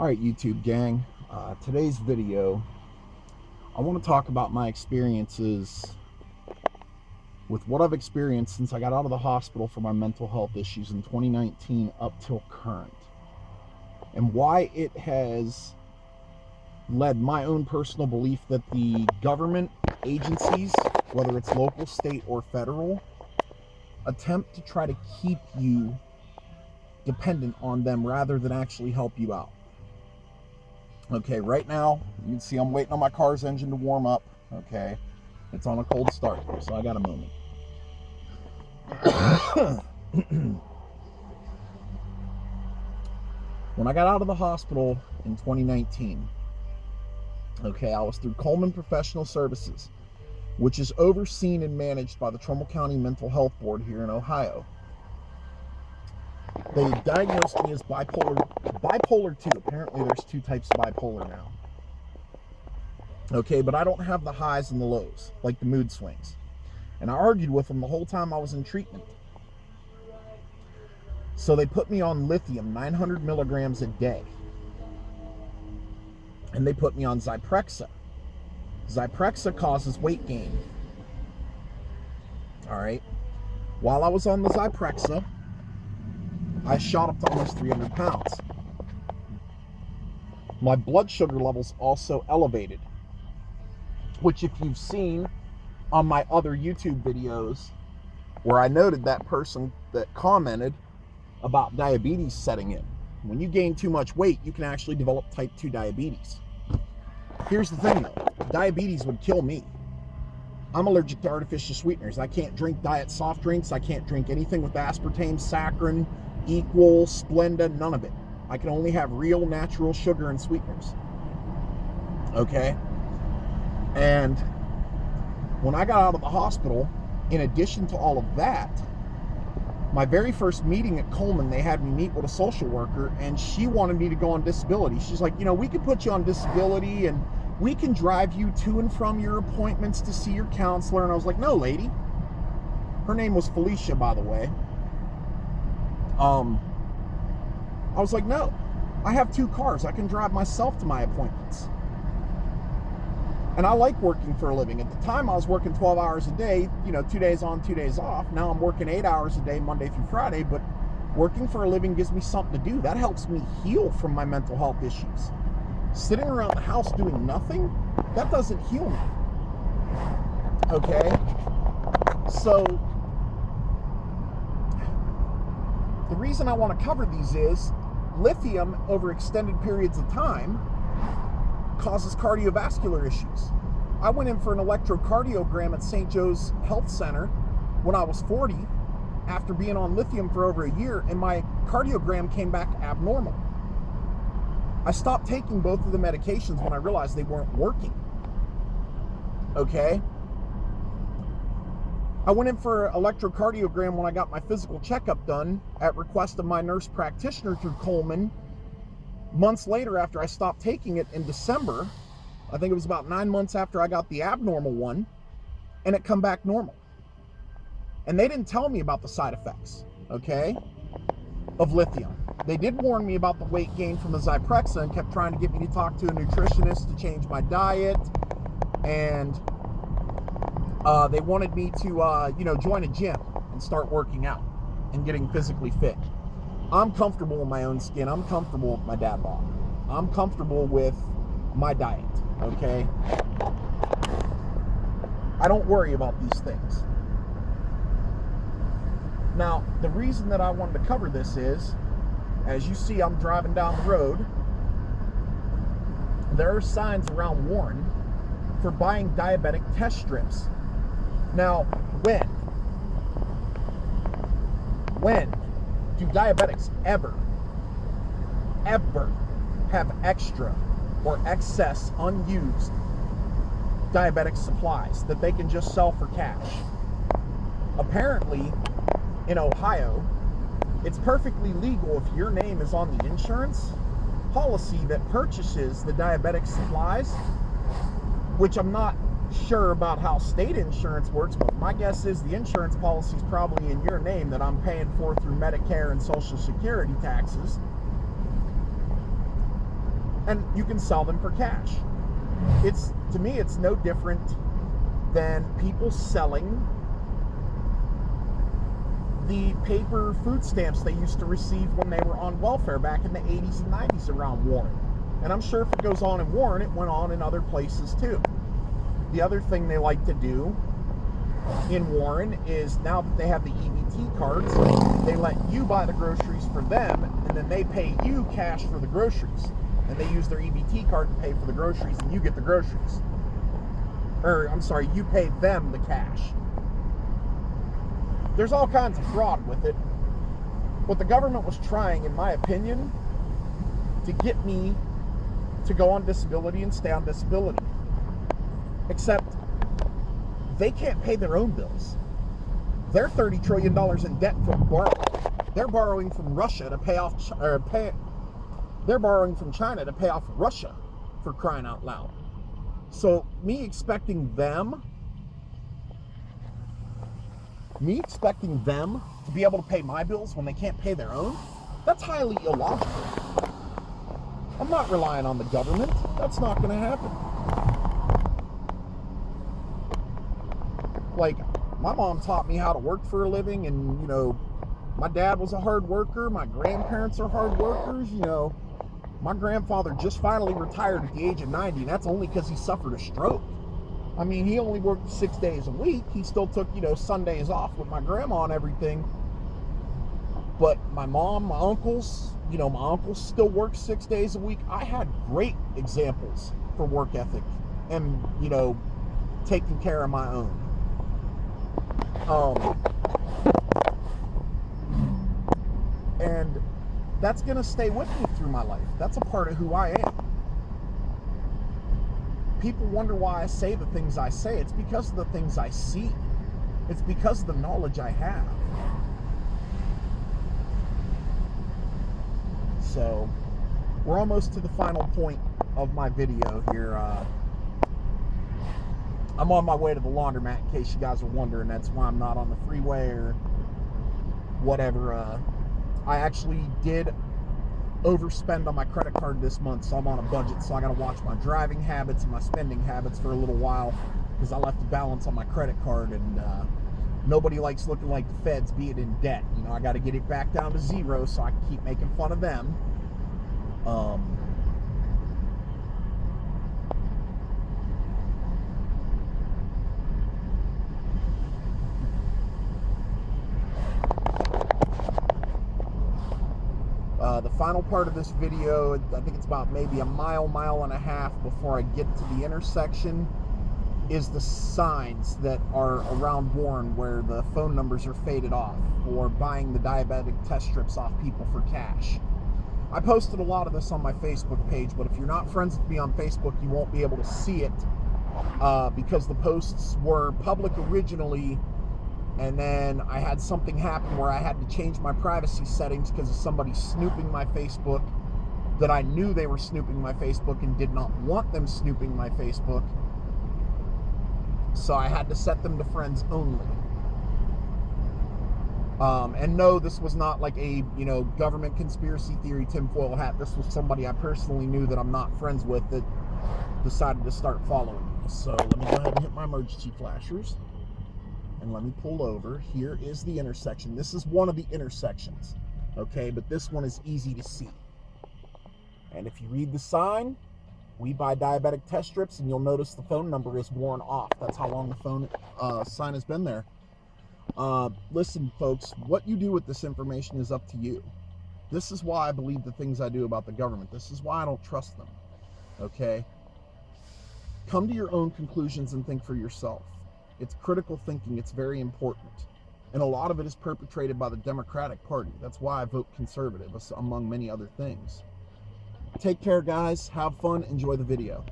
All right, YouTube gang, today's video, I want to talk about my experiences with what I've experienced since I got out of the hospital for my mental health issues in 2019 up till current, and why it has led my own personal belief that the government agencies, whether it's local, state, or federal, attempt to try to keep you dependent on them rather than actually help you out. Okay, right now, you can see I'm waiting on my car's engine to warm up. Okay, it's on a cold start, so I got a moment. When I got out of the hospital in 2019, okay, I was through Coleman Professional Services, which is overseen and managed by the Trumbull County Mental Health Board here in Ohio. They diagnosed me as bipolar 2. Apparently there's two types of bipolar now. Okay, but I don't have the highs and the lows, like the mood swings. And I argued with them the whole time I was in treatment. So they put me on lithium, 900 milligrams a day. And they put me on Zyprexa. Zyprexa causes weight gain. All right. While I was on the Zyprexa, I shot up to almost 300 pounds. My blood sugar levels also elevated, which if you've seen on my other YouTube videos where I noted that person that commented about diabetes setting in. When you gain too much weight, you can actually develop type 2 diabetes. Here's the thing though, diabetes would kill me. I'm allergic to artificial sweeteners. I can't drink diet soft drinks. I can't drink anything with aspartame, saccharin, Equal, Splenda, none of it. I can only have real natural sugar and sweeteners. Okay? And when I got out of the hospital, in addition to all of that, my very first meeting at Coleman, they had me meet with a social worker, and she wanted me to go on disability. She's like, we can put you on disability, and we can drive you to and from your appointments to see your counselor. And I was like, no, lady. Her name was Felicia, by the way. I was like, no, I have 2 cars. I can drive myself to my appointments. And I like working for a living. At the time, I was working 12 hours a day, 2 days on, 2 days off. Now I'm working 8 hours a day, Monday through Friday, but working for a living gives me something to do. That helps me heal from my mental health issues. Sitting around the house doing nothing, that doesn't heal me. Okay? So the reason I want to cover these is lithium over extended periods of time causes cardiovascular issues. I went in for an electrocardiogram at St. Joe's Health Center when I was 40 after being on lithium for over a year, and my cardiogram came back abnormal. I stopped taking both of the medications when I realized they weren't working. Okay? I went in for electrocardiogram when I got my physical checkup done at request of my nurse practitioner through Coleman. Months later, after I stopped taking it in December, I think it was about 9 months after I got the abnormal one, and it come back normal. And they didn't tell me about the side effects, okay, of lithium. They did warn me about the weight gain from the Zyprexa and kept trying to get me to talk to a nutritionist to change my diet, and they wanted me to, join a gym and start working out and getting physically fit. I'm comfortable in my own skin. I'm comfortable with my dad bod. I'm comfortable with my diet, okay? I don't worry about these things. Now, the reason that I wanted to cover this is, as you see, I'm driving down the road. There are signs around Warren for buying diabetic test strips. Now, when do diabetics ever have extra or excess unused diabetic supplies that they can just sell for cash? Apparently, in Ohio, it's perfectly legal if your name is on the insurance policy that purchases the diabetic supplies, which I'm not sure about how state insurance works, but my guess is the insurance policy is probably in your name that I'm paying for through Medicare and Social Security taxes. and you can sell them for cash. To me, it's no different than people selling the paper food stamps they used to receive when they were on welfare back in the 80s and 90s around Warren. And I'm sure if it goes on in Warren, it went on in other places too. The other thing they like to do in Warren is, now that they have the EBT cards, they let you buy the groceries for them, and then they pay you cash for the groceries. And they use their EBT card to pay for the groceries, and you get the groceries. Or, I'm sorry, you pay them the cash. There's all kinds of fraud with it. What the government was trying, in my opinion, to get me to go on disability and stay on disability. Except they can't pay their own bills. They're $30 trillion in debt from borrowing. They're borrowing from Russia to pay off, they're borrowing from China to pay off Russia, for crying out loud. So me expecting them to be able to pay my bills when they can't pay their own, that's highly illogical. I'm not relying on the government. That's not going to happen. Like, my mom taught me how to work for a living, and, you know, my dad was a hard worker. My grandparents are hard workers. You know, my grandfather just finally retired at the age of 90, and that's only because he suffered a stroke. I mean, he only worked 6 days a week. He still took, you know, Sundays off with my grandma and everything. But my mom, my uncles, you know, my uncles still work 6 days a week. I had great examples for work ethic and, you know, taking care of my own. And that's going to stay with me through my life. That's a part of who I am. People wonder why I say the things I say. It's because of the things I see. It's because of the knowledge I have. So, we're almost to the final point of my video here. I'm on my way to the laundromat, in case you guys are wondering. That's why I'm not on the freeway or whatever. I actually did overspend on my credit card this month, so I'm on a budget, so I gotta watch my driving habits and my spending habits for a little while, because I left the balance on my credit card, and nobody likes looking like the feds being in debt. You know, I gotta get it back down to zero so I can keep making fun of them. The final part of this video, I think it's about maybe a mile and a half before I get to the intersection, is the signs that are around Warren where the phone numbers are faded off for buying the diabetic test strips off people for cash. I posted a lot of this on my Facebook page, but if you're not friends with me on Facebook, you won't be able to see it because the posts were public originally, and then I had something happen where I had to change my privacy settings because of somebody snooping my Facebook that I knew they were snooping my Facebook and did not want them snooping my Facebook. So I had to set them to friends only. And no, this was not like a, you know, government conspiracy theory tinfoil hat. This was somebody I personally knew that I'm not friends with that decided to start following me. So let me go ahead and hit my emergency flashers. And let me pull over. Here is the intersection. This is one of the intersections, okay? But this one is easy to see. And if you read the sign, we buy diabetic test strips, and you'll notice the phone number is worn off. That's how long the phone sign has been there. Listen, folks, what you do with this information is up to you. This is why I believe the things I do about the government. This is why I don't trust them, okay? Come to your own conclusions and think for yourself. It's critical thinking. It's very important. And a lot of it is perpetrated by the Democratic Party. That's why I vote conservative, among many other things. Take care, guys. Have fun. Enjoy the video.